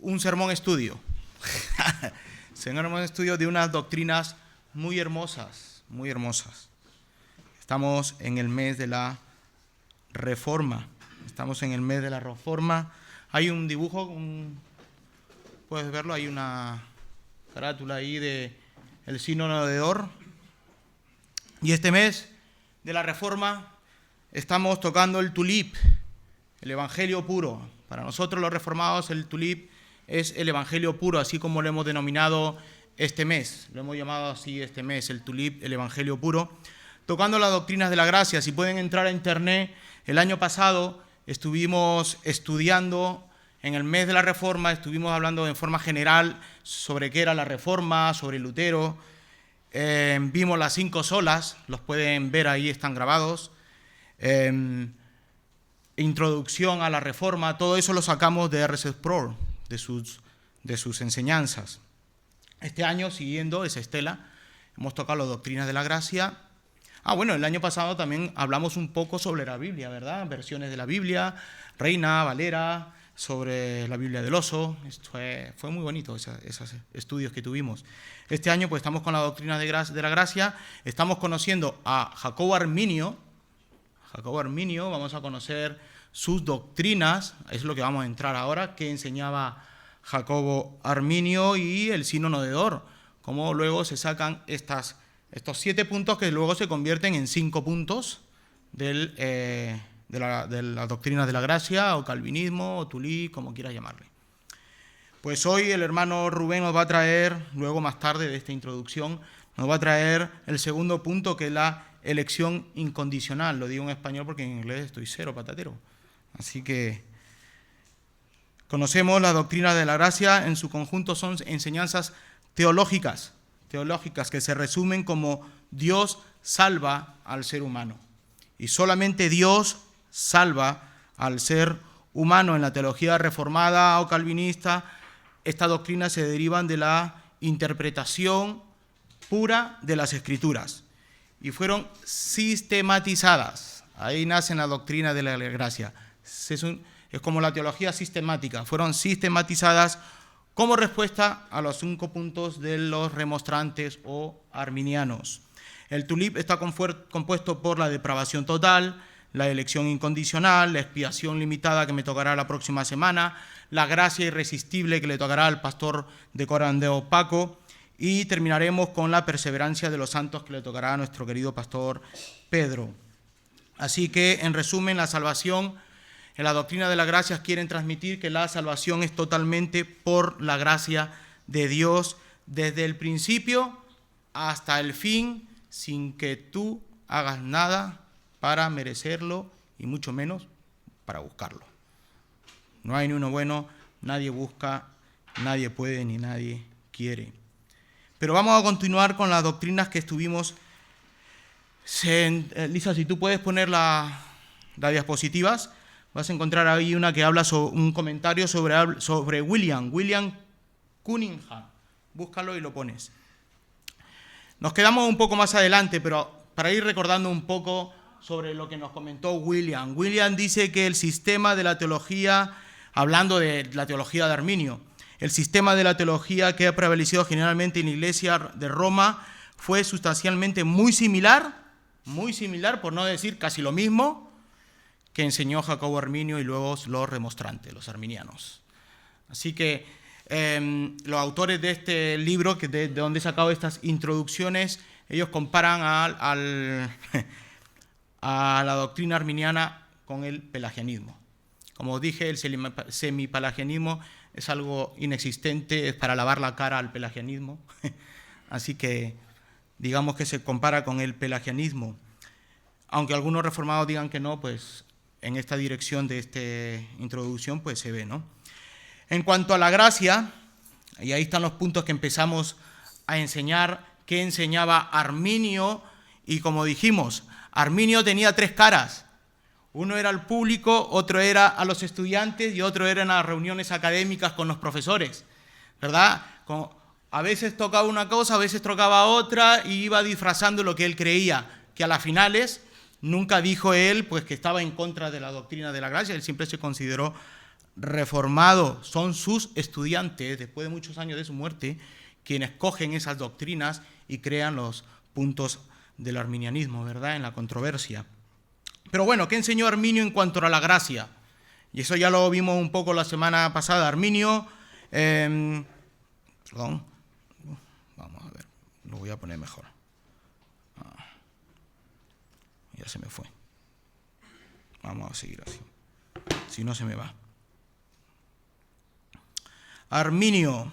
un sermón estudio. Sermón estudio de unas doctrinas muy hermosas, muy hermosas. Estamos en el mes de la Reforma. Estamos en el mes de la Reforma. Hay un dibujo, puedes verlo, hay una carátula ahí de el Sínodo de Dort. Y este mes de la Reforma estamos tocando el tulip, el Evangelio puro. Para nosotros los reformados el tulip es el Evangelio puro, así como lo hemos denominado este mes. Lo hemos llamado así este mes, el tulip, el Evangelio puro. Tocando las doctrinas de la gracia. Si pueden entrar a internet, el año pasado estuvimos estudiando, en el mes de la Reforma, estuvimos hablando en forma general sobre qué era la Reforma, sobre Lutero. Vimos las 5 solas, los pueden ver ahí, están grabados. Introducción a la Reforma, todo eso lo sacamos de R.C. Sproul, de sus enseñanzas. Este año, siguiendo esa estela, hemos tocado las doctrinas de la gracia. Bueno, el año pasado también hablamos un poco sobre la Biblia, ¿verdad? Versiones de la Biblia, Reina, Valera, sobre la Biblia del oso. Fue muy bonito esos estudios que tuvimos. Este año pues estamos con la doctrina de la gracia, estamos conociendo a Jacobo Arminio. Vamos a conocer sus doctrinas, es lo que vamos a entrar ahora, que enseñaba Jacobo Arminio y el Sínodo de Dort, cómo luego se sacan estos 7 puntos que luego se convierten en 5 puntos de la doctrina de la gracia, o calvinismo, o tulí, como quieras llamarle. Pues hoy el hermano Rubén nos va a traer, luego más tarde de esta introducción, nos va a traer el segundo punto, que es la elección incondicional. Lo digo en español porque en inglés estoy cero patatero. Así que conocemos la doctrina de la gracia, en su conjunto son enseñanzas teológicas que se resumen como Dios salva al ser humano. Y solamente Dios salva al ser humano. En la teología reformada o calvinista, estas doctrinas se derivan de la interpretación pura de las Escrituras y fueron sistematizadas. Ahí nace la doctrina de la gracia. Es como la teología sistemática. Fueron sistematizadas como respuesta a los 5 puntos de los remonstrantes o arminianos. El tulip está compuesto por la depravación total, la elección incondicional, la expiación limitada que me tocará la próxima semana, la gracia irresistible que le tocará al pastor de Corandeo Paco, y terminaremos con la perseverancia de los santos que le tocará a nuestro querido pastor Pedro. Así que, en resumen, la salvación, en la doctrina de la gracia quieren transmitir que la salvación es totalmente por la gracia de Dios, desde el principio hasta el fin, sin que tú hagas nada para merecerlo y mucho menos para buscarlo. No hay ni uno bueno, nadie busca, nadie puede ni nadie quiere. Pero vamos a continuar con las doctrinas que estuvimos. Lisa, si tú puedes poner las diapositivas, vas a encontrar ahí una que habla sobre un comentario sobre William Cunningham. Búscalo y lo pones. Nos quedamos un poco más adelante, pero para ir recordando un poco sobre lo que nos comentó William. William dice que el sistema de la teología, hablando de la teología de Arminio, el sistema de la teología que ha prevalecido generalmente en la Iglesia de Roma fue sustancialmente muy similar, por no decir casi lo mismo, que enseñó Jacobo Arminio y luego los remonstrantes, los arminianos. Así que los autores de este libro, de donde he sacado estas introducciones, ellos comparan a la doctrina arminiana con el pelagianismo. Como os dije, el semipelagianismo es algo inexistente, es para lavar la cara al pelagianismo. Así que digamos que se compara con el pelagianismo. Aunque algunos reformados digan que no, pues en esta dirección de esta introducción pues se ve, ¿no? En cuanto a la gracia, y ahí están los puntos que empezamos a enseñar, que enseñaba Arminio, y como dijimos, Arminio tenía 3 caras. Uno era al público, otro era a los estudiantes y otro era en las reuniones académicas con los profesores, ¿verdad? A veces tocaba una cosa, a veces tocaba otra, y iba disfrazando lo que él creía, que a las finales nunca dijo él pues que estaba en contra de la doctrina de la gracia, él siempre se consideró reformado, son sus estudiantes, después de muchos años de su muerte, quienes cogen esas doctrinas y crean los puntos del arminianismo, ¿verdad?, en la controversia. Pero bueno, ¿qué enseñó Arminio en cuanto a la gracia? Y eso ya lo vimos un poco la semana pasada. Arminio, vamos a ver, lo voy a poner mejor. Ya se me fue. Vamos a seguir así, si no se me va. Arminio,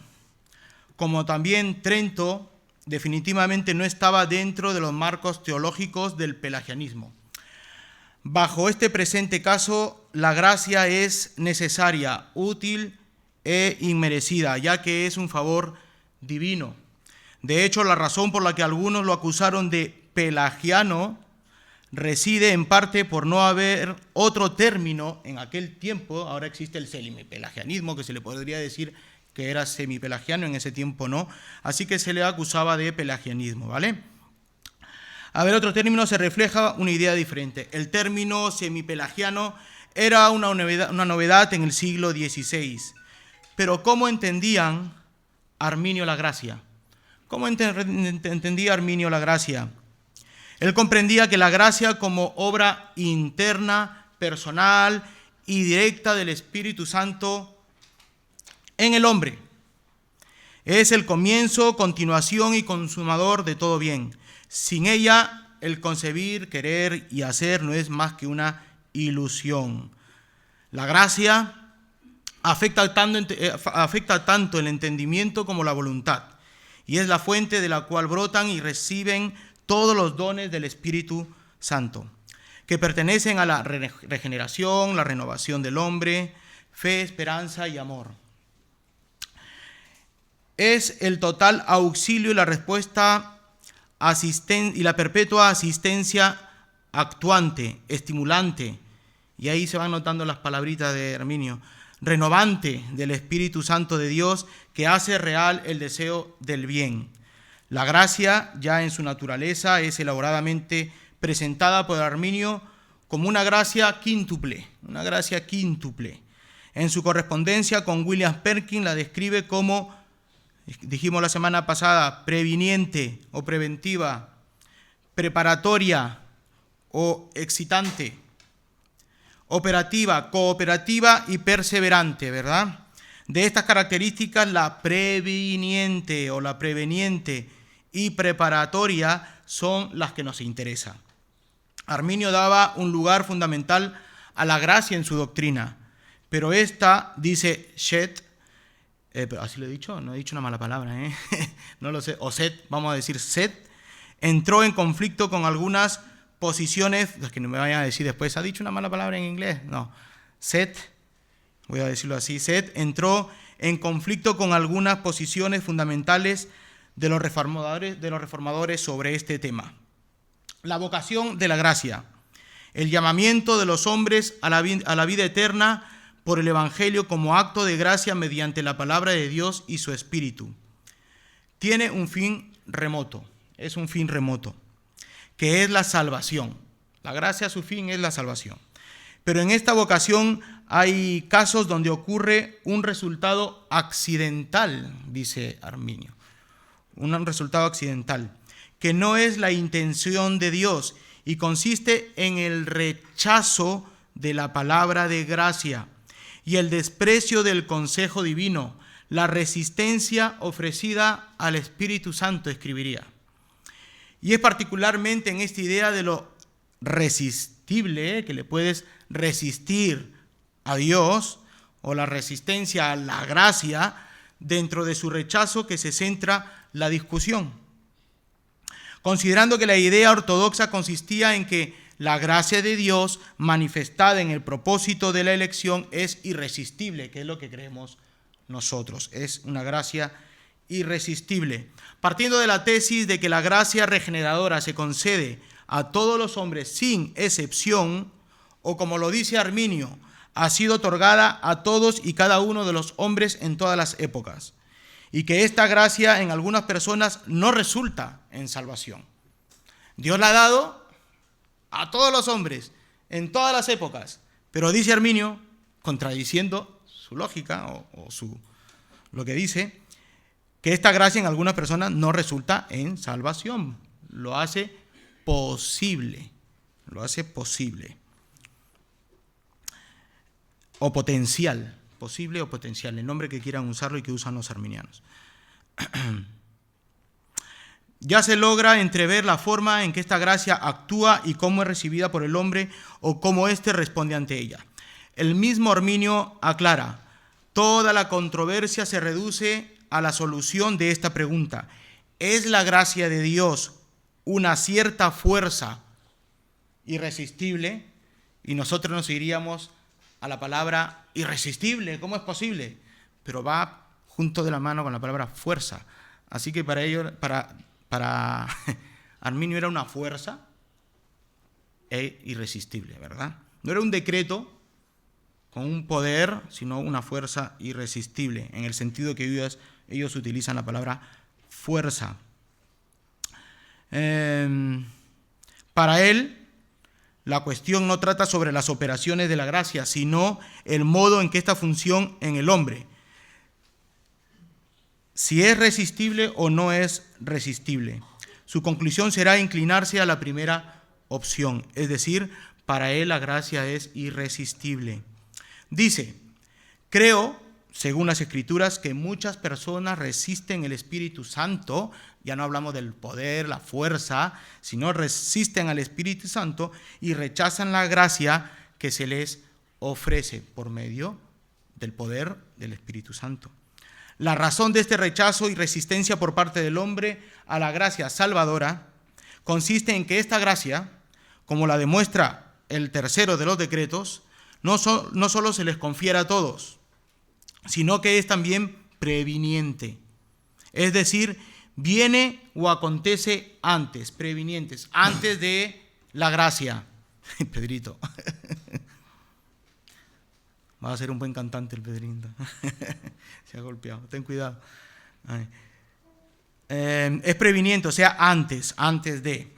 como también Trento, definitivamente no estaba dentro de los marcos teológicos del pelagianismo. Bajo este presente caso, la gracia es necesaria, útil e inmerecida, ya que es un favor divino. De hecho, la razón por la que algunos lo acusaron de pelagiano reside en parte por no haber otro término en aquel tiempo. Ahora existe el semipelagianismo, que se le podría decir que era semipelagiano, en ese tiempo no, así que se le acusaba de pelagianismo, ¿vale? A ver, otro término se refleja una idea diferente. El término semipelagiano era una novedad en el siglo XVI. Pero ¿cómo entendían Arminio la gracia? ¿Cómo entendía Arminio la gracia? Él comprendía que la gracia como obra interna, personal y directa del Espíritu Santo en el hombre es el comienzo, continuación y consumador de todo bien. Sin ella, el concebir, querer y hacer no es más que una ilusión. La gracia afecta tanto el entendimiento como la voluntad, y es la fuente de la cual brotan y reciben todos los dones del Espíritu Santo, que pertenecen a la regeneración, la renovación del hombre, fe, esperanza y amor. Es el total auxilio y la respuesta y la perpetua asistencia actuante, estimulante, y ahí se van notando las palabritas de Arminio, renovante del Espíritu Santo de Dios, que hace real el deseo del bien. La gracia, ya en su naturaleza, es elaboradamente presentada por Arminio como una gracia quíntuple, En su correspondencia con William Perkins la describe como, dijimos la semana pasada, previniente o preventiva, preparatoria o excitante, operativa, cooperativa y perseverante, ¿verdad? De estas características, la previniente o la preveniente y preparatoria son las que nos interesan. Arminio daba un lugar fundamental a la gracia en su doctrina, pero esta, dice Shet, así lo he dicho, no he dicho una mala palabra, no lo sé, o Set, vamos a decir Set, entró en conflicto con algunas posiciones, los que no me vayan a decir después, ¿ha dicho una mala palabra en inglés? No, Set, voy a decirlo así, Set entró en conflicto con algunas posiciones fundamentales de los reformadores sobre este tema. La vocación de la gracia, el llamamiento de los hombres a la vida eterna por el Evangelio como acto de gracia mediante la palabra de Dios y su Espíritu. Tiene un fin remoto, que es la salvación. La gracia, su fin es la salvación. Pero en esta vocación hay casos donde ocurre un resultado accidental, dice Arminio. Un resultado accidental, que no es la intención de Dios y consiste en el rechazo de la palabra de gracia y el desprecio del consejo divino, la resistencia ofrecida al Espíritu Santo, escribiría. Y es particularmente en esta idea de lo resistible, que le puedes resistir a Dios, o la resistencia a la gracia, dentro de su rechazo que se centra la discusión. Considerando que la idea ortodoxa consistía en que la gracia de Dios manifestada en el propósito de la elección es irresistible, que es lo que creemos nosotros, es una gracia irresistible. Partiendo de la tesis de que la gracia regeneradora se concede a todos los hombres sin excepción, o como lo dice Arminio, ha sido otorgada a todos y cada uno de los hombres en todas las épocas, y que esta gracia en algunas personas no resulta en salvación. Dios la ha dado a todos los hombres en todas las épocas, pero dice Arminio, contradiciendo su lógica o lo que dice, que esta gracia en algunas personas no resulta en salvación. Lo hace posible. Lo hace posible. O potencial. Posible o potencial. El nombre que quieran usarlo y que usan los arminianos. Ya se logra entrever la forma en que esta gracia actúa y cómo es recibida por el hombre o cómo éste responde ante ella. El mismo Arminio aclara, toda la controversia se reduce a la solución de esta pregunta. ¿Es la gracia de Dios una cierta fuerza irresistible? Y nosotros nos iríamos a la palabra irresistible. ¿Cómo es posible? Pero va junto de la mano con la palabra fuerza. Así que para ello, para Arminio era una fuerza irresistible, ¿verdad? No era un decreto con un poder, sino una fuerza irresistible, en el sentido que ellos utilizan la palabra fuerza. Para él, la cuestión no trata sobre las operaciones de la gracia, sino el modo en que esta función en el hombre, si es resistible o no es resistible. Su conclusión será inclinarse a la primera opción, es decir, para él la gracia es irresistible. Dice, creo, según las Escrituras, que muchas personas resisten el Espíritu Santo, ya no hablamos del poder, la fuerza, sino resisten al Espíritu Santo y rechazan la gracia que se les ofrece por medio del poder del Espíritu Santo. La razón de este rechazo y resistencia por parte del hombre a la gracia salvadora consiste en que esta gracia, como la demuestra el tercero de los decretos, no solo se les confiere a todos, sino que es también previniente. Es decir, viene o acontece antes, previnientes, antes de la gracia. Pedrito. Va a ser un buen cantante el Pedrito. Se ha golpeado, ten cuidado. Es previniente, o sea, antes de.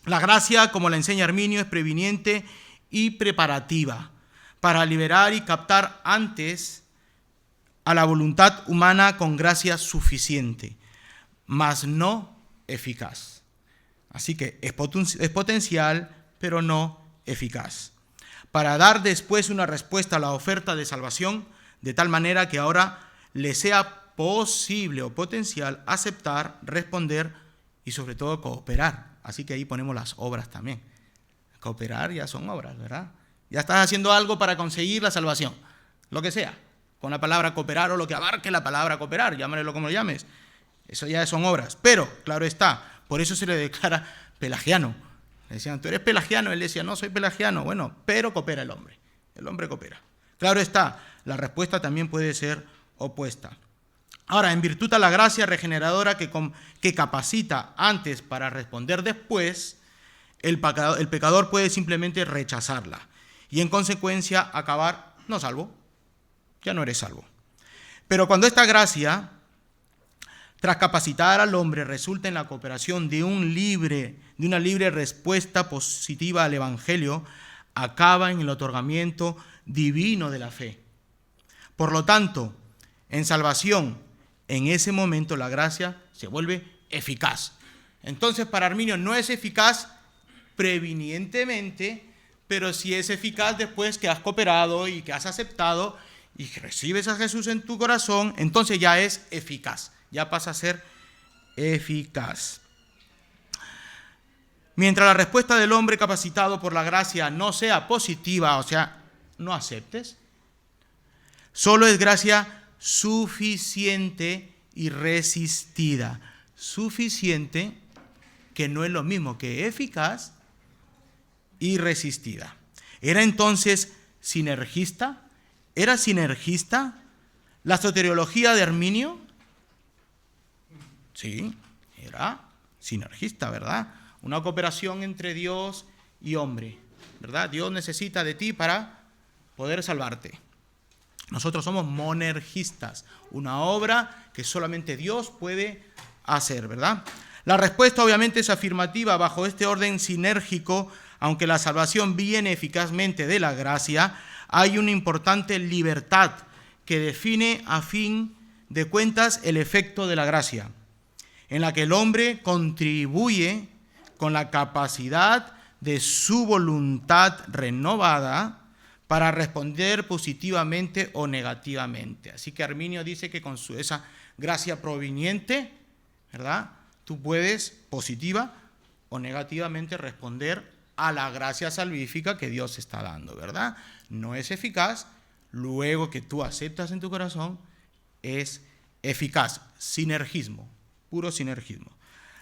La gracia, como la enseña Arminio, es previniente y preparativa para liberar y captar antes a la voluntad humana con gracia suficiente, mas no eficaz. Así que es potencial, pero no eficaz. Para dar después una respuesta a la oferta de salvación, de tal manera que ahora le sea posible o potencial aceptar, responder y sobre todo cooperar. Así que ahí ponemos las obras también. Cooperar ya son obras, ¿verdad? Ya estás haciendo algo para conseguir la salvación, lo que sea, con la palabra cooperar o lo que abarque la palabra cooperar, llámalo como lo llames. Eso ya son obras, pero, claro está, por eso se le declara pelagiano. Le decían, ¿tú eres pelagiano? Él decía, no soy pelagiano. Bueno, pero coopera el hombre coopera. Claro está, la respuesta también puede ser opuesta. Ahora, en virtud a la gracia regeneradora que capacita antes para responder después, el pecador puede simplemente rechazarla y en consecuencia acabar no salvo, ya no eres salvo. Pero cuando esta gracia, tras capacitar al hombre, resulta en la cooperación de una libre respuesta positiva al Evangelio, acaba en el otorgamiento divino de la fe. Por lo tanto, en salvación, en ese momento la gracia se vuelve eficaz. Entonces, para Arminio no es eficaz previnientemente, pero sí es eficaz después que has cooperado y que has aceptado y que recibes a Jesús en tu corazón, entonces ya es eficaz, ya pasa a ser eficaz. Mientras la respuesta del hombre capacitado por la gracia no sea positiva, o sea, no aceptes, solo es gracia suficiente y resistida. Suficiente, que no es lo mismo que eficaz y resistida. ¿Era entonces sinergista? ¿Era sinergista la soteriología de Arminio? Sí, era sinergista, ¿verdad? Una cooperación entre Dios y hombre, ¿verdad? Dios necesita de ti para poder salvarte. Nosotros somos monergistas, una obra que solamente Dios puede hacer, ¿verdad? La respuesta obviamente es afirmativa bajo este orden sinérgico. Aunque la salvación viene eficazmente de la gracia, hay una importante libertad que define a fin de cuentas el efecto de la gracia, en la que el hombre contribuye con la capacidad de su voluntad renovada para responder positivamente o negativamente. Así que Arminio dice que con esa gracia proveniente, ¿verdad?, tú puedes positiva o negativamente responder a la gracia salvífica que Dios está dando, ¿verdad? No es eficaz, luego que tú aceptas en tu corazón, es eficaz. Sinergismo, puro sinergismo.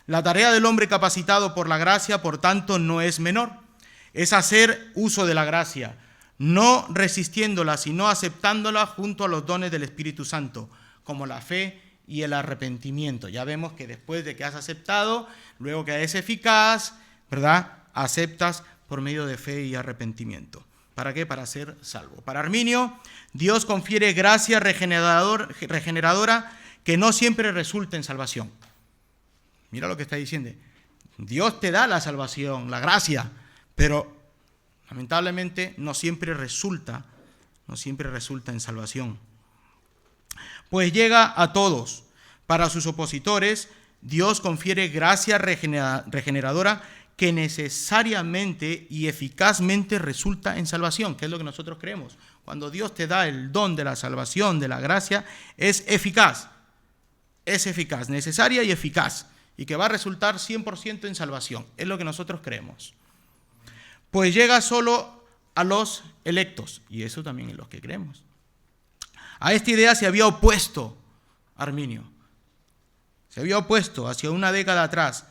La tarea del hombre capacitado por la gracia, por tanto, no es menor. Es hacer uso de la gracia, no resistiéndola, sino aceptándola junto a los dones del Espíritu Santo, como la fe y el arrepentimiento. Ya vemos que después de que has aceptado, luego que es eficaz, ¿verdad?, aceptas por medio de fe y arrepentimiento. ¿Para qué? Para ser salvo. Para Arminio, Dios confiere gracia regeneradora que no siempre resulta en salvación. Mira lo que está diciendo. Dios te da la salvación, la gracia, pero lamentablemente no siempre resulta en salvación. Pues llega a todos. Para sus opositores, Dios confiere gracia regeneradora que necesariamente y eficazmente resulta en salvación, que es lo que nosotros creemos. Cuando Dios te da el don de la salvación, de la gracia, es eficaz, necesaria y eficaz, y que va a resultar 100% en salvación. Es lo que nosotros creemos. Pues llega solo a los electos, y eso también es lo que creemos. A esta idea se había opuesto Arminio. Se había opuesto hacia una década atrás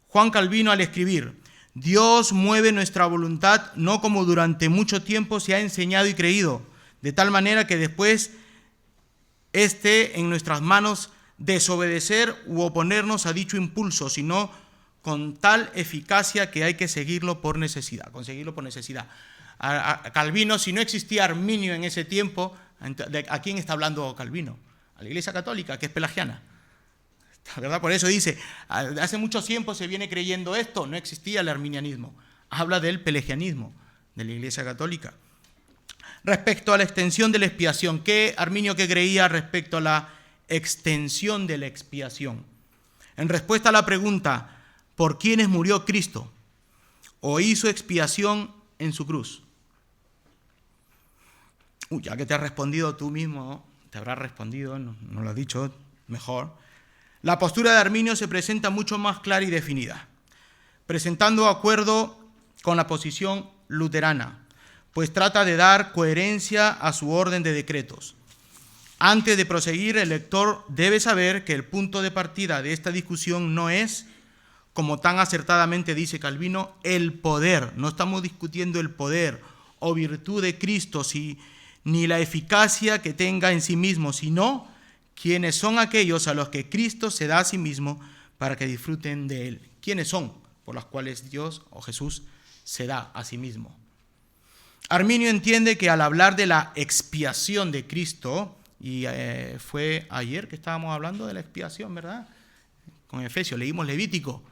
Juan Calvino al escribir: Dios mueve nuestra voluntad no como durante mucho tiempo se ha enseñado y creído, de tal manera que después esté en nuestras manos desobedecer u oponernos a dicho impulso, sino con tal eficacia que hay que seguirlo por necesidad, conseguirlo por necesidad. A Calvino, si no existía Arminio en ese tiempo, ¿a quién está hablando Calvino? A la Iglesia Católica, que es pelagiana, ¿verdad? Por eso dice, hace mucho tiempo se viene creyendo esto, no existía el arminianismo. Habla del pelagianismo, de la Iglesia Católica. Respecto a la extensión de la expiación, ¿qué Arminio que creía respecto a la extensión de la expiación? En respuesta a la pregunta, ¿por quiénes murió Cristo o hizo expiación en su cruz? Ya que te has respondido tú mismo, te habrás respondido, no lo has dicho mejor. La postura de Arminio se presenta mucho más clara y definida, presentando acuerdo con la posición luterana, pues trata de dar coherencia a su orden de decretos. Antes de proseguir, el lector debe saber que el punto de partida de esta discusión no es, como tan acertadamente dice Calvino, el poder. No estamos discutiendo el poder o virtud de Cristo, ni la eficacia que tenga en sí mismo, sino quiénes son aquellos a los que Cristo se da a sí mismo para que disfruten de él. ¿Quiénes son por los cuales Dios o Jesús se da a sí mismo? Arminio entiende que al hablar de la expiación de Cristo, y fue ayer que estábamos hablando de la expiación, ¿verdad? Con Efesios, leímos Levítico,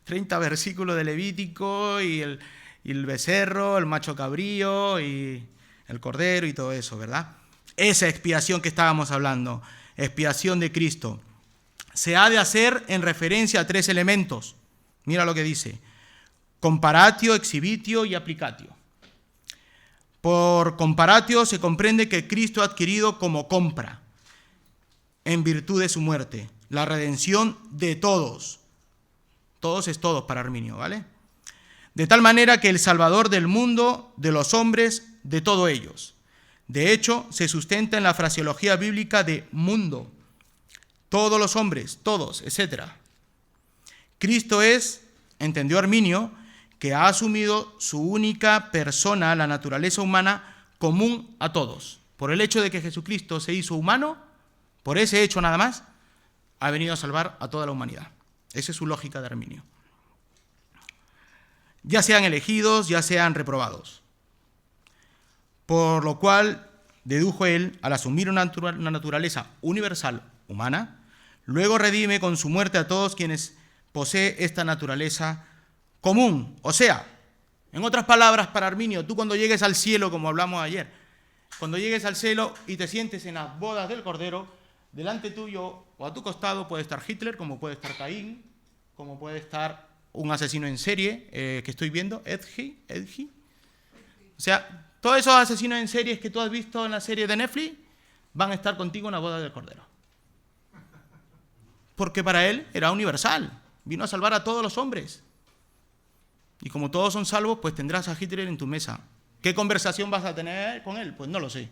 30 versículos de Levítico, y el becerro, el macho cabrío, y el cordero, y todo eso, ¿verdad? Esa expiación que estábamos hablando, expiación de Cristo, se ha de hacer en referencia a 3 elementos. Mira lo que dice: comparatio, exhibitio y applicatio. Por comparatio se comprende que Cristo ha adquirido como compra, en virtud de su muerte, la redención de todos. Todos es todos para Arminio, ¿vale? De tal manera que el Salvador del mundo, de los hombres, de todos ellos. De hecho, se sustenta en la fraseología bíblica de mundo, todos los hombres, todos, etc. Cristo es, entendió Arminio, que ha asumido su única persona, la naturaleza humana, común a todos. Por el hecho de que Jesucristo se hizo humano, por ese hecho nada más, ha venido a salvar a toda la humanidad. Esa es su lógica de Arminio. Ya sean elegidos, ya sean reprobados. Por lo cual, dedujo él, al asumir una naturaleza universal humana, luego redime con su muerte a todos quienes poseen esta naturaleza común. O sea, en otras palabras, para Arminio, tú cuando llegues al cielo, como hablamos ayer, cuando llegues al cielo y te sientes en las bodas del Cordero, delante tuyo o a tu costado puede estar Hitler, como puede estar Caín, como puede estar un asesino en serie que estoy viendo, Edgy. O sea, todos esos asesinos en series que tú has visto en la serie de Netflix van a estar contigo en la boda del Cordero. Porque para él era universal, vino a salvar a todos los hombres. Y como todos son salvos, pues tendrás a Hitler en tu mesa. ¿Qué conversación vas a tener con él? Pues no lo sé.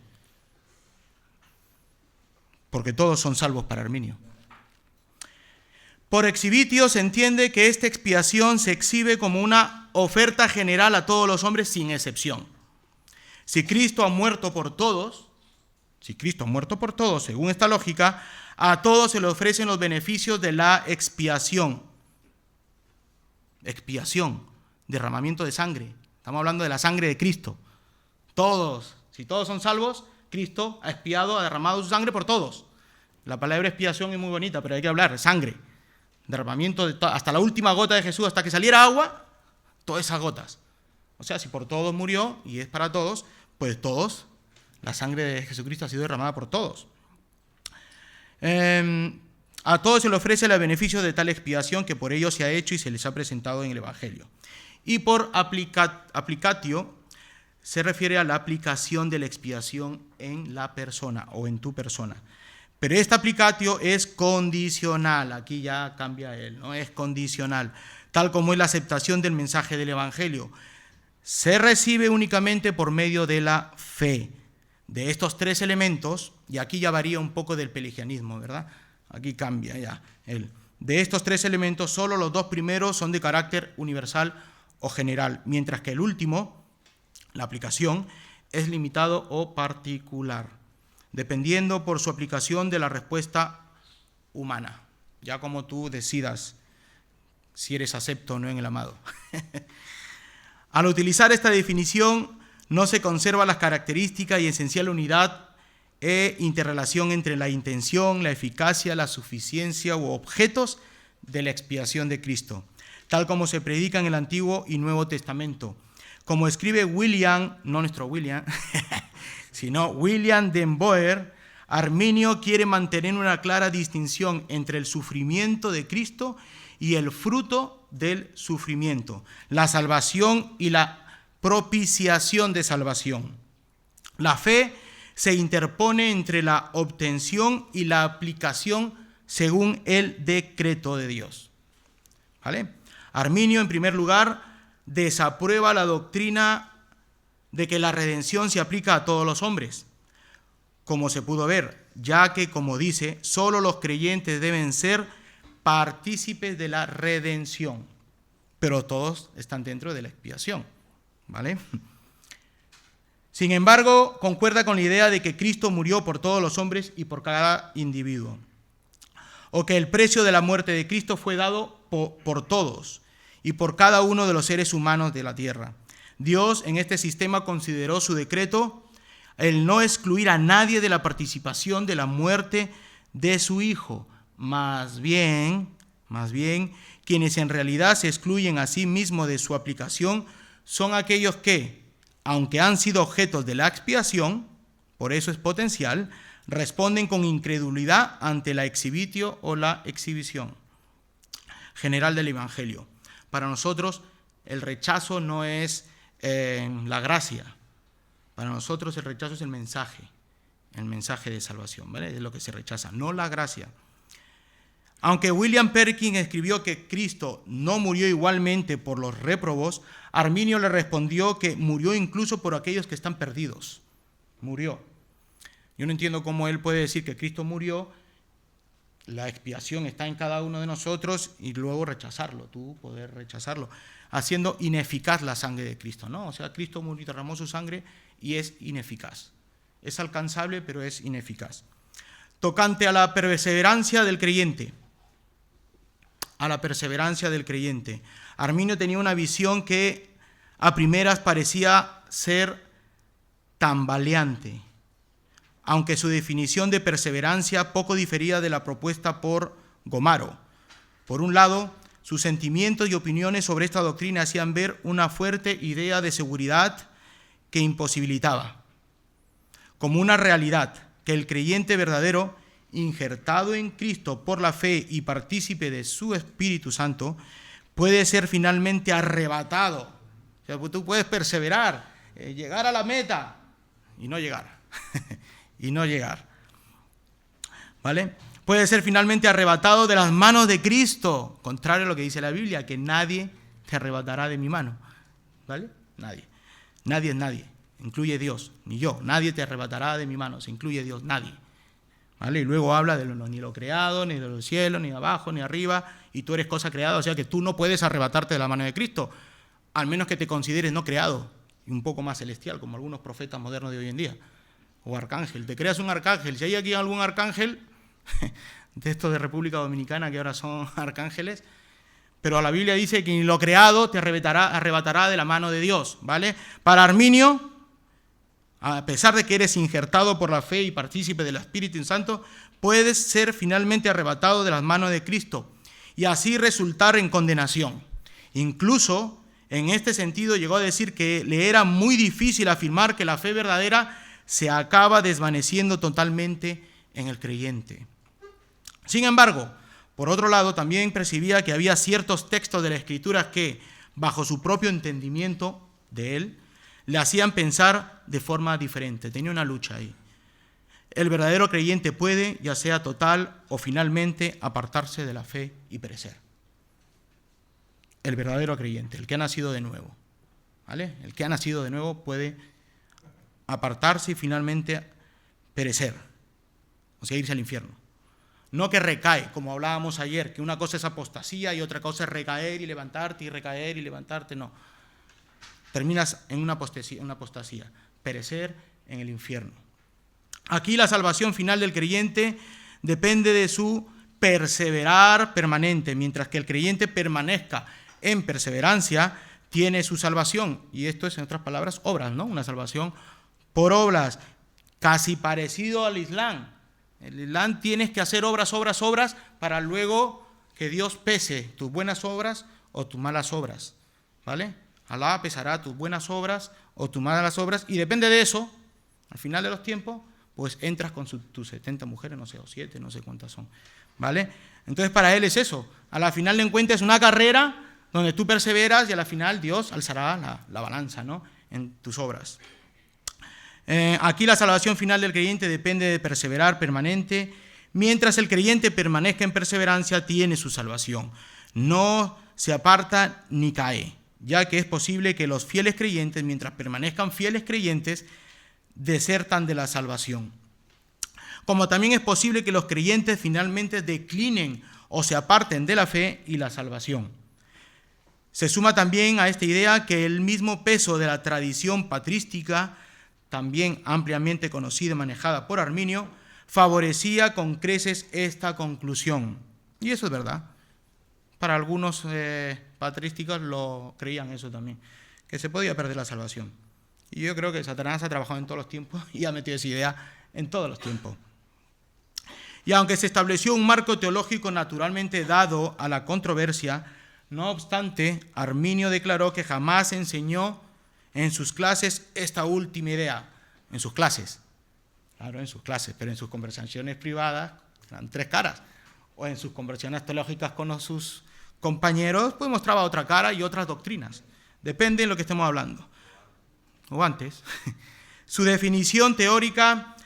Porque todos son salvos para Arminio. Por exhibitio se entiende que esta expiación se exhibe como una oferta general a todos los hombres sin excepción. Si Cristo ha muerto por todos, según esta lógica, a todos se le ofrecen los beneficios de la expiación. Expiación, derramamiento de sangre. Estamos hablando de la sangre de Cristo. Todos, si todos son salvos, Cristo ha expiado, ha derramado su sangre por todos. La palabra expiación es muy bonita, pero hay que hablar de sangre. Derramamiento hasta la última gota de Jesús, hasta que saliera agua, todas esas gotas. O sea, si por todos murió y es para todos, pues todos, la sangre de Jesucristo ha sido derramada por todos. A todos se le ofrece el beneficio de tal expiación que por ello se ha hecho y se les ha presentado en el Evangelio. Y por aplicatio se refiere a la aplicación de la expiación en la persona o en tu persona. Pero esta aplicatio es condicional, aquí ya cambia él, ¿no? Es condicional, tal como es la aceptación del mensaje del Evangelio. Se recibe únicamente por medio de la fe. De estos tres elementos, y aquí ya varía un poco del pelagianismo, ¿verdad? Aquí cambia ya. De estos tres elementos, solo los dos primeros son de carácter universal o general, mientras que el último, la aplicación, es limitado o particular, dependiendo por su aplicación de la respuesta humana, ya como tú decidas si eres acepto o no en el amado. Al utilizar esta definición, no se conserva las características y esencial unidad e interrelación entre la intención, la eficacia, la suficiencia u objetos de la expiación de Cristo, tal como se predica en el Antiguo y Nuevo Testamento. Como escribe William, no nuestro William, sino William den Boer, Arminio quiere mantener una clara distinción entre el sufrimiento de Cristo y el fruto del sufrimiento, la salvación y la propiciación de salvación. La fe se interpone entre la obtención y la aplicación según el decreto de Dios. ¿Vale? Arminio, en primer lugar, desaprueba la doctrina de que la redención se aplica a todos los hombres, como se pudo ver, ya que, como dice, solo los creyentes deben ser partícipes de la redención, pero todos están dentro de la expiación, ¿vale? Sin embargo, concuerda con la idea de que Cristo murió por todos los hombres y por cada individuo, o que el precio de la muerte de Cristo fue dado por todos y por cada uno de los seres humanos de la tierra. Dios en este sistema consideró su decreto el no excluir a nadie de la participación de la muerte de su Hijo, más bien, quienes en realidad se excluyen a sí mismos de su aplicación son aquellos que, aunque han sido objetos de la expiación, por eso es potencial, responden con incredulidad ante la exhibitio o la exhibición general del Evangelio. Para nosotros el rechazo no es la gracia. Para nosotros el rechazo es el mensaje de salvación, ¿vale? Es lo que se rechaza, no la gracia. Aunque William Perkins escribió que Cristo no murió igualmente por los réprobos, Arminio le respondió que murió incluso por aquellos que están perdidos. Murió. Yo no entiendo cómo él puede decir que Cristo murió, la expiación está en cada uno de nosotros y luego rechazarlo, tú poder rechazarlo, haciendo ineficaz la sangre de Cristo, ¿no? O sea, Cristo murió y derramó su sangre y es ineficaz. Es alcanzable, pero es ineficaz. Tocante a la perseverancia del creyente, Arminio tenía una visión que a primeras parecía ser tambaleante, aunque su definición de perseverancia poco difería de la propuesta por Gomaro. Por un lado, sus sentimientos y opiniones sobre esta doctrina hacían ver una fuerte idea de seguridad que imposibilitaba. como una realidad que el creyente verdadero, injertado en Cristo por la fe y partícipe de su Espíritu Santo, puede ser finalmente arrebatado. O sea, tú puedes perseverar, llegar a la meta y no llegar. Y no llegar. ¿Vale? Puede ser finalmente arrebatado de las manos de Cristo, contrario a lo que dice la Biblia, que nadie te arrebatará de mi mano. ¿Vale? Nadie. Nadie es nadie. Incluye Dios, ni yo. Nadie te arrebatará de mi mano. Se incluye Dios, nadie. ¿Vale? Y luego habla de ni lo creado, ni de los cielos, ni de abajo, ni arriba, y tú eres cosa creada, o sea que tú no puedes arrebatarte de la mano de Cristo, al menos que te consideres no creado, y un poco más celestial, como algunos profetas modernos de hoy en día. O arcángel, te creas un arcángel. Si hay aquí algún arcángel, de estos de República Dominicana que ahora son arcángeles, pero la Biblia dice que ni lo creado te arrebatará de la mano de Dios, ¿vale? Para Arminio, a pesar de que eres injertado por la fe y partícipe del Espíritu Santo, puedes ser finalmente arrebatado de las manos de Cristo y así resultar en condenación. Incluso, en este sentido, llegó a decir que le era muy difícil afirmar que la fe verdadera se acaba desvaneciendo totalmente en el creyente. Sin embargo, por otro lado, también percibía que había ciertos textos de la Escritura que, bajo su propio entendimiento de él, le hacían pensar de forma diferente. Tenía una lucha ahí. El verdadero creyente puede, ya sea total o finalmente, apartarse de la fe y perecer. El verdadero creyente, el que ha nacido de nuevo, ¿vale? El que ha nacido de nuevo puede apartarse y finalmente perecer, o sea, irse al infierno. No que recae, como hablábamos ayer, que una cosa es apostasía y otra cosa es recaer y levantarte y recaer y levantarte, no. Terminas en una apostasía, perecer en el infierno. Aquí la salvación final del creyente depende de su perseverar permanente, mientras que el creyente permanezca en perseverancia, tiene su salvación. Y esto es, en otras palabras, obras, ¿no? Una salvación por obras, casi parecido al Islam. En el Islam tienes que hacer obras para luego que Dios pese tus buenas obras o tus malas obras, ¿vale? Alá pesará tus buenas obras o tus malas obras, y depende de eso, al final de los tiempos, pues entras con tus 70 mujeres, no sé, o 7, no sé cuántas son, ¿vale? Entonces para él es eso, a la final de encuentras es una carrera donde tú perseveras y a la final Dios alzará la balanza, ¿no? En tus obras. Aquí la salvación final del creyente depende de perseverar permanente. Mientras el creyente permanezca en perseverancia, tiene su salvación. No se aparta ni cae, ya que es posible que los fieles creyentes, mientras permanezcan fieles creyentes, desertan de la salvación. Como también es posible que los creyentes finalmente declinen o se aparten de la fe y la salvación. Se suma también a esta idea que el mismo peso de la tradición patrística, también ampliamente conocida y manejada por Arminio, favorecía con creces esta conclusión. Y eso es verdad. Para algunos patrísticos lo creían eso también, que se podía perder la salvación. Y yo creo que Satanás ha trabajado en todos los tiempos y ha metido esa idea en todos los tiempos. Y aunque se estableció un marco teológico naturalmente dado a la controversia, no obstante, Arminio declaró que jamás enseñó en sus clases esta última idea. En sus clases, claro, en sus clases, pero en sus conversaciones privadas eran tres caras. O en sus conversaciones teológicas con sus compañeros, pues mostraba otra cara y otras doctrinas. Depende de lo que estemos hablando. O antes. Su definición teórica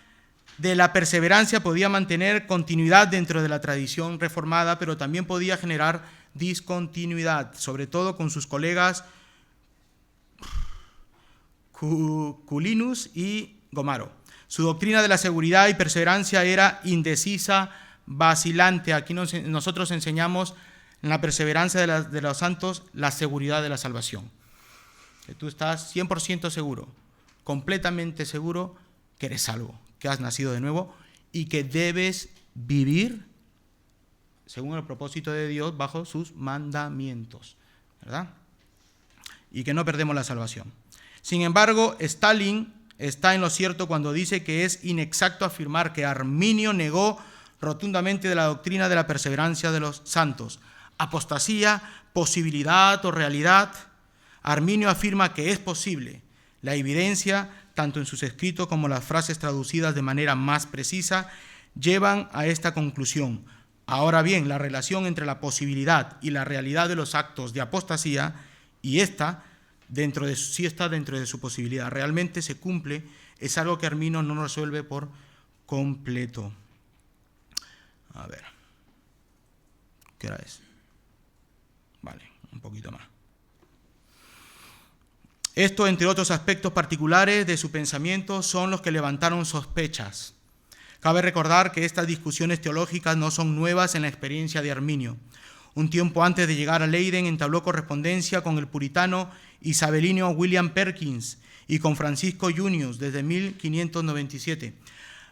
de la perseverancia podía mantener continuidad dentro de la tradición reformada, pero también podía generar discontinuidad, sobre todo con sus colegas Culinus y Gomaro. Su doctrina de la seguridad y perseverancia era indecisa, vacilante. Aquí nosotros enseñamos en la perseverancia de los santos la seguridad de la salvación. Que tú estás 100% seguro, completamente seguro que eres salvo, que has nacido de nuevo y que debes vivir según el propósito de Dios bajo sus mandamientos, ¿verdad? Y que no perdemos la salvación. Sin embargo, Stalin está en lo cierto cuando dice que es inexacto afirmar que Arminio negó rotundamente de la doctrina de la perseverancia de los santos. Apostasía, posibilidad o realidad. Arminio afirma que es posible La evidencia, tanto en sus escritos como las frases traducidas de manera más precisa, llevan a esta conclusión. Ahora bien, la relación entre la posibilidad y la realidad de los actos de apostasía, y esta, sí está dentro de su posibilidad, realmente se cumple, es algo que Arminio no resuelve por completo. A ver, ¿qué hora es? Vale, un poquito más. Esto, entre otros aspectos particulares de su pensamiento, son los que levantaron sospechas. Cabe recordar que estas discusiones teológicas no son nuevas en la experiencia de Arminio. Un tiempo antes de llegar a Leiden entabló correspondencia con el puritano isabelino William Perkins y con Francisco Junius desde 1597,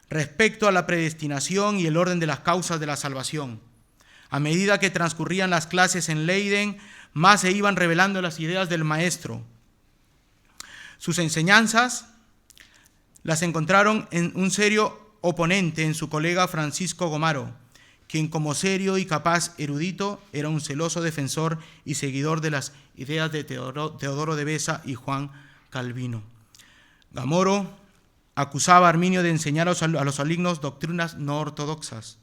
respecto a la predestinación y el orden de las causas de la salvación. A medida que transcurrían las clases en Leiden, más se iban revelando las ideas del maestro. Sus enseñanzas las encontraron en un serio oponente en su colega Francisco Gomaro, quien como serio y capaz erudito era un celoso defensor y seguidor de las ideas de Teodoro de Beza y Juan Calvino. Gomaro acusaba a Arminio de enseñar a los alumnos doctrinas no ortodoxas.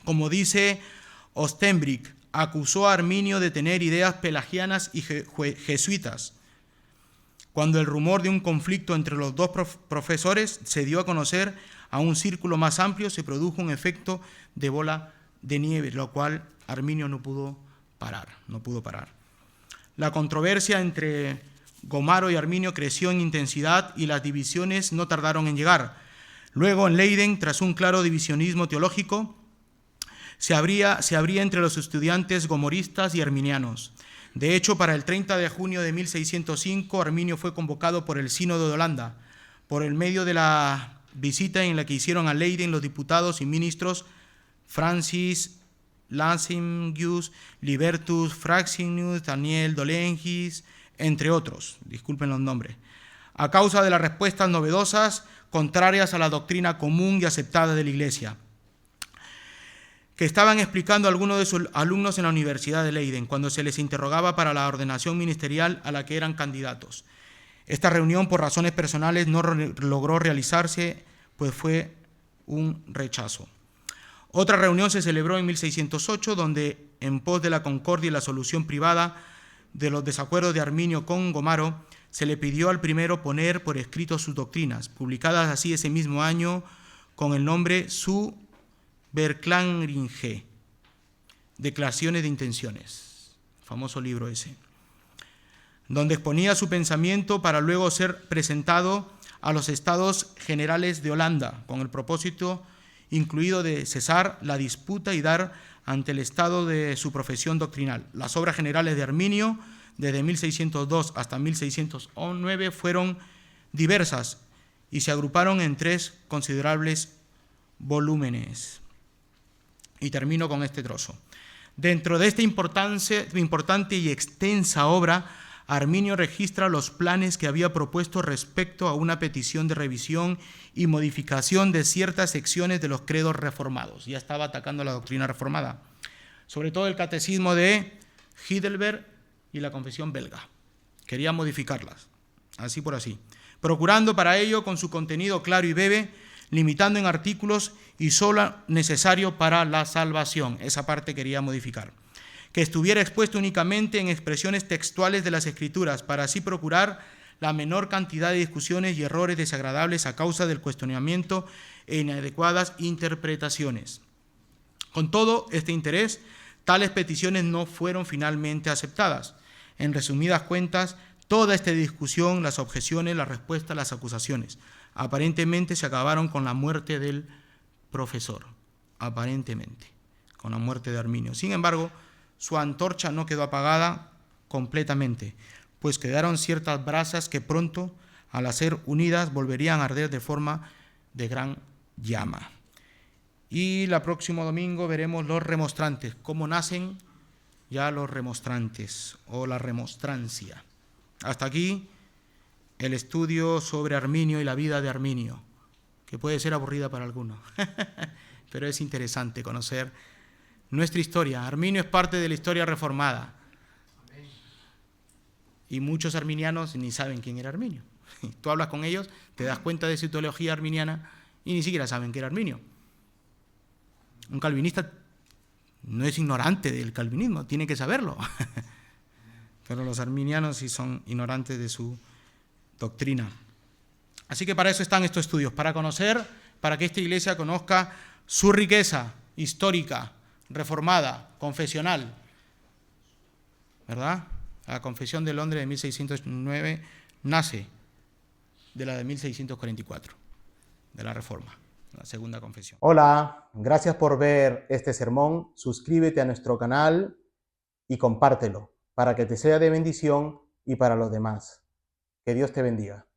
Como dice Ostenbrink, acusó a Arminio de tener ideas pelagianas y jesuitas. Cuando el rumor de un conflicto entre los dos profesores se dio a conocer a un círculo más amplio, se produjo un efecto de bola de nieve, lo cual Arminio no pudo parar. La controversia entre Gomaro y Arminio creció en intensidad y las divisiones no tardaron en llegar. Luego, en Leiden, tras un claro divisionismo teológico, se abría entre los estudiantes gomoristas y arminianos. De hecho, para el 30 de junio de 1605, Arminio fue convocado por el Sínodo de Holanda, por el medio de la visita en la que hicieron a Leiden los diputados y ministros Francis Lansingius, Libertus Fraxinus, Daniel Dolengis, entre otros, disculpen los nombres, a causa de las respuestas novedosas contrarias a la doctrina común y aceptada de la Iglesia, que estaban explicando algunos de sus alumnos en la Universidad de Leiden cuando se les interrogaba para la ordenación ministerial a la que eran candidatos. Esta reunión, por razones personales, no logró realizarse, pues fue un rechazo. Otra reunión se celebró en 1608, donde, en pos de la concordia y la solución privada de los desacuerdos de Arminio con Gomaro, se le pidió al primero poner por escrito sus doctrinas, publicadas así ese mismo año con el nombre Su Verklaringe, Declaraciones de Intenciones, famoso libro ese, donde exponía su pensamiento para luego ser presentado a los Estados Generales de Holanda, con el propósito incluido de cesar la disputa y dar ante el estado de su profesión doctrinal. Las obras generales de Arminio, desde 1602 hasta 1609, fueron diversas y se agruparon en 3 considerables volúmenes. Y termino con este trozo. Dentro de esta importante y extensa obra, Arminio registra los planes que había propuesto respecto a una petición de revisión y modificación de ciertas secciones de los credos reformados. Ya estaba atacando la doctrina reformada, sobre todo el catecismo de Heidelberg y la confesión belga. Quería modificarlas, así por así, procurando para ello, con su contenido claro y breve, limitando en artículos y solo necesario para la salvación. Esa parte quería modificar. Que estuviera expuesto únicamente en expresiones textuales de las Escrituras, para así procurar la menor cantidad de discusiones y errores desagradables a causa del cuestionamiento e inadecuadas interpretaciones. Con todo este interés, tales peticiones no fueron finalmente aceptadas. En resumidas cuentas, toda esta discusión, las objeciones, las respuestas, las acusaciones, aparentemente se acabaron con la muerte del profesor, aparentemente, con la muerte de Arminio. Sin embargo, su antorcha no quedó apagada completamente, pues quedaron ciertas brasas que pronto, al ser unidas, volverían a arder de forma de gran llama. Y el próximo domingo veremos los remonstrantes, cómo nacen ya los remonstrantes o la remonstrancia. Hasta aquí el estudio sobre Arminio y la vida de Arminio, que puede ser aburrida para algunos, pero es interesante conocer nuestra historia. Arminio es parte de la historia reformada. Y muchos arminianos ni saben quién era Arminio. Tú hablas con ellos, te das cuenta de su teología arminiana y ni siquiera saben que era arminio. Un calvinista no es ignorante del calvinismo, tiene que saberlo. Pero los arminianos sí son ignorantes de su doctrina. Así que para eso están estos estudios, para conocer, para que esta iglesia conozca su riqueza histórica, reformada, confesional, ¿verdad? La Confesión de Londres de 1609 nace de la de 1644, de la Reforma, la Segunda Confesión. Hola, gracias por ver este sermón. Suscríbete a nuestro canal y compártelo para que te sea de bendición y para los demás. Que Dios te bendiga.